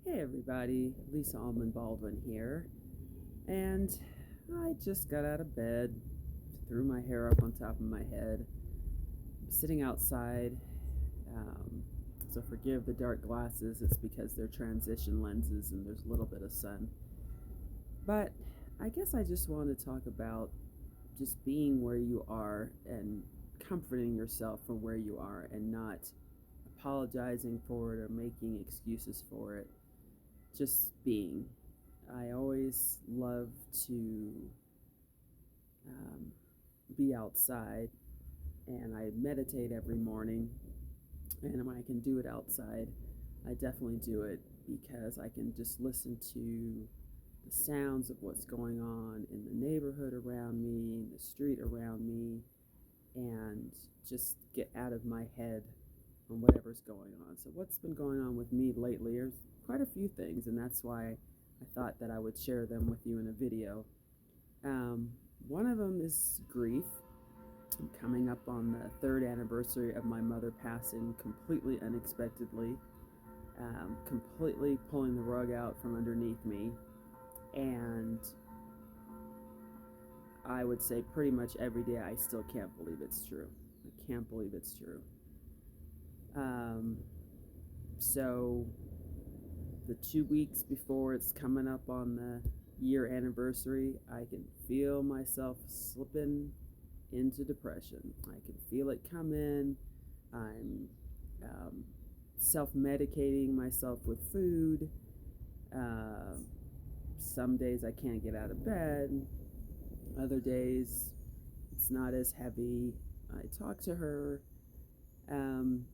Hey everybody, Lysa Allman-Baldwin here, and I just got out of bed, threw my hair up on top of my head, sitting outside. Um, so forgive the dark glasses, it's because they're transition lenses and there's a little bit of sun. But I guess I just want to talk about just being where you are and comforting yourself for where you are and not apologizing for it or making excuses for it, just being. I always love to um, be outside, and I meditate every morning. And when I can do it outside, I definitely do it because I can just listen to the sounds of what's going on in the neighborhood around me, the street around me, and just get out of my head on whatever's going on. So, what's been going on with me lately? There's quite a few things, and that's why I thought that I would share them with you in a video. Um, One of them is grief. I'm coming up on the third anniversary of my mother passing completely unexpectedly, completely pulling the rug out from underneath me. And I would say pretty much every day I still can't believe it's true. I can't believe it's true. Um, so the 2 weeks before it's coming up on the year anniversary, I can feel myself slipping into depression. I can feel it come in. I'm um, self medicating myself with food. Uh, some days I can't get out of bed. Other days it's not as heavy. I talk to her, um,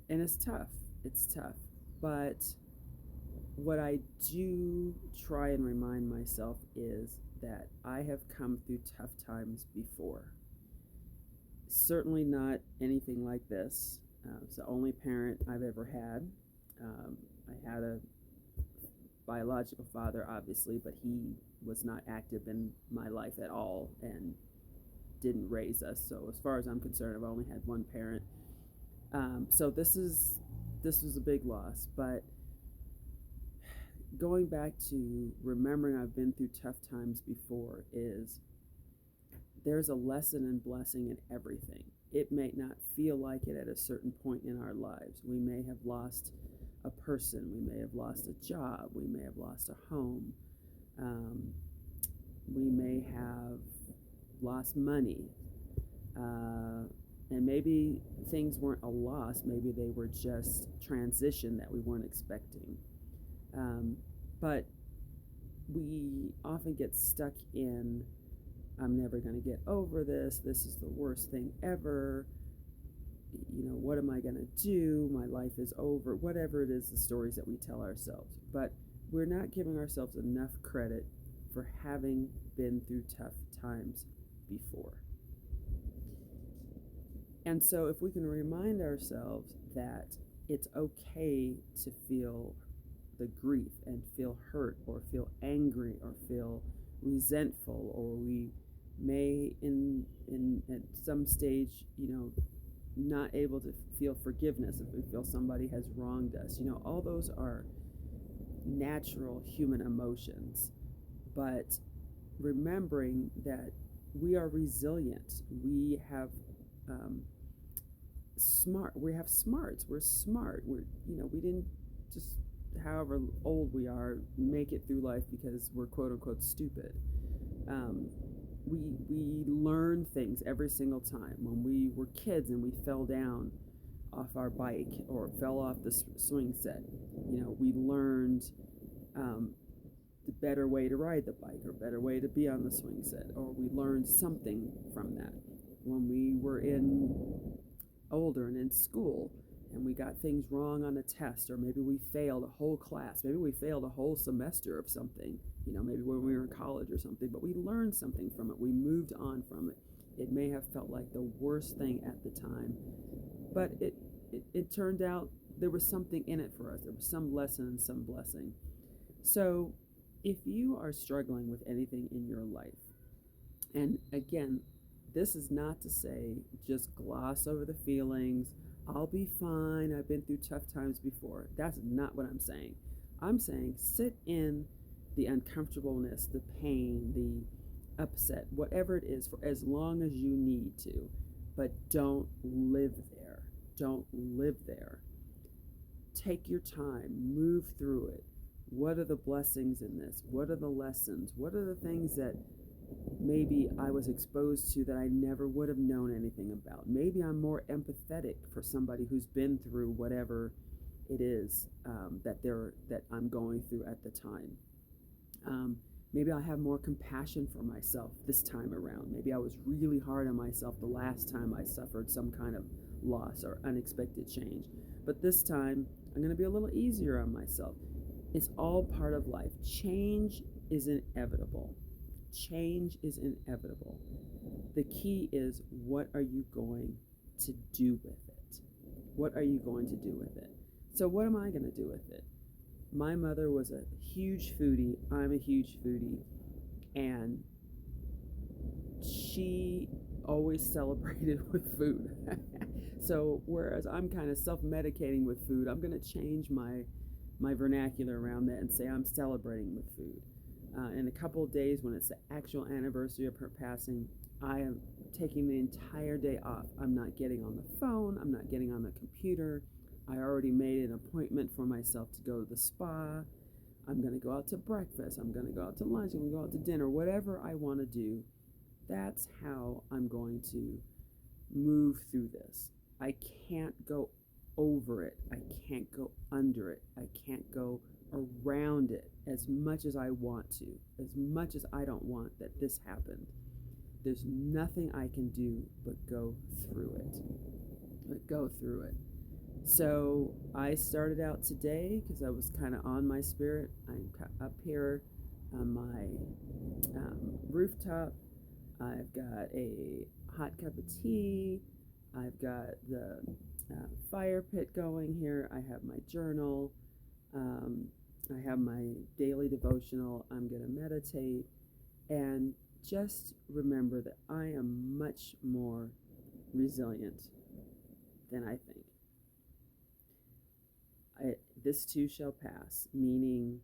and it's tough. It's tough. But what I do try and remind myself is that I have come through tough times before. Certainly not anything like this. It's the only parent I've ever had. I had a biological father, obviously, but he was not active in my life at all and didn't raise us. So, as far as I'm concerned, I've only had one parent. So this was a big loss, but going back to remembering I've been through tough times before is there's a lesson and blessing in everything. It may not feel like it at a certain point in our lives. We may have lost a person, we may have lost a job, we may have lost a home, um, we may have lost money, and maybe things weren't a loss, maybe they were just transition that we weren't expecting. But we often get stuck in, I'm never going to get over this. This is the worst thing ever. What am I going to do? My life is over. Whatever it is, the stories that we tell ourselves. But we're not giving ourselves enough credit for having been through tough times before. And so, if we can remind ourselves that it's okay to feel the grief and feel hurt or feel angry or feel resentful, or we may in at some stage, not able to feel forgiveness if we feel somebody has wronged us. All those are natural human emotions, but remembering that we are resilient, um, we have smarts, we're smart, we didn't just, however old we are, make it through life because we're quote unquote stupid. Um, we learn things every single time. When we were kids and we fell down off our bike or fell off the swing set, we learned um, the better way to ride the bike or better way to be on the swing set, or we learned something from that. When we were older and in school and we got things wrong on a test, or maybe we failed a whole class, maybe we failed a whole semester of something, maybe when we were in college or something, but we learned something from it. We moved on from it. It may have felt like the worst thing at the time, but it turned out there was something in it for us. There was some lesson and some blessing. So if you are struggling with anything in your life, and again, this is not to say just gloss over the feelings, I'll be fine. I've been through tough times before. That's not what I'm saying. I'm saying sit in the uncomfortableness, the pain, the upset, whatever it is, for as long as you need to, but don't live there. Don't live there. Take your time, move through it. What are the blessings in this? What are the lessons? What are the things that maybe I was exposed to that I never would have known anything about? Maybe I'm more empathetic for somebody who's been through whatever it is that I'm going through at the time. Maybe I have more compassion for myself this time around. Maybe I was really hard on myself the last time I suffered some kind of loss or unexpected change. But this time, I'm going to be a little easier on myself. It's all part of life. Change is inevitable. Change is inevitable. The key is, what are you going to do with it? What are you going to do with it? So what am I going to do with it? My mother was a huge foodie. I'm a huge foodie. And she always celebrated with food. So whereas I'm kind of self-medicating with food, I'm going to change my vernacular around that and say I'm celebrating with food. In a couple of days, when it's the actual anniversary of her passing, I am taking the entire day off. I'm not getting on the phone. I'm not getting on the computer. I already made an appointment for myself to go to the spa. I'm going to go out to breakfast. I'm going to go out to lunch. I'm going to go out to dinner. Whatever I want to do, that's how I'm going to move through this. I can't go over it. I can't go under it. I can't go around it as much as I want to, as much as I don't want that this happened. There's nothing I can do but go through it. But go through it. So I started out today because I was kind of on my spirit. I'm up here on my rooftop. I've got a hot cup of tea. I've got the fire pit going here. I have my journal. I have my daily devotional. I'm going to meditate and just remember that I am much more resilient than I think. This too shall pass, meaning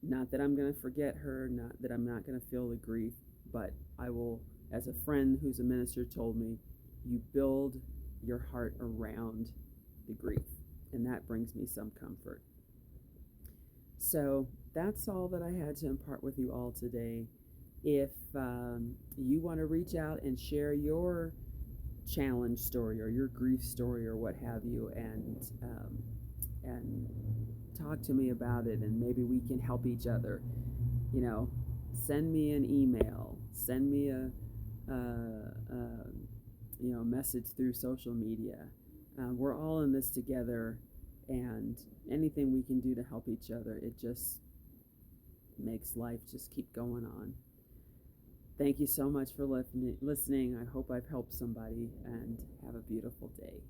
not that I'm going to forget her, not that I'm not going to feel the grief, but I will, as a friend who's a minister told me, you build your heart around the grief, and that brings me some comfort. So that's all that I had to impart with you all today. If you want to reach out and share your challenge story or your grief story or what have you, and talk to me about it, and maybe we can help each other, send me an email, send me a message through social media. We're all in this together, and anything we can do to help each other, it just makes life just keep going on. Thank you so much for listening. I hope I've helped somebody, and have a beautiful day.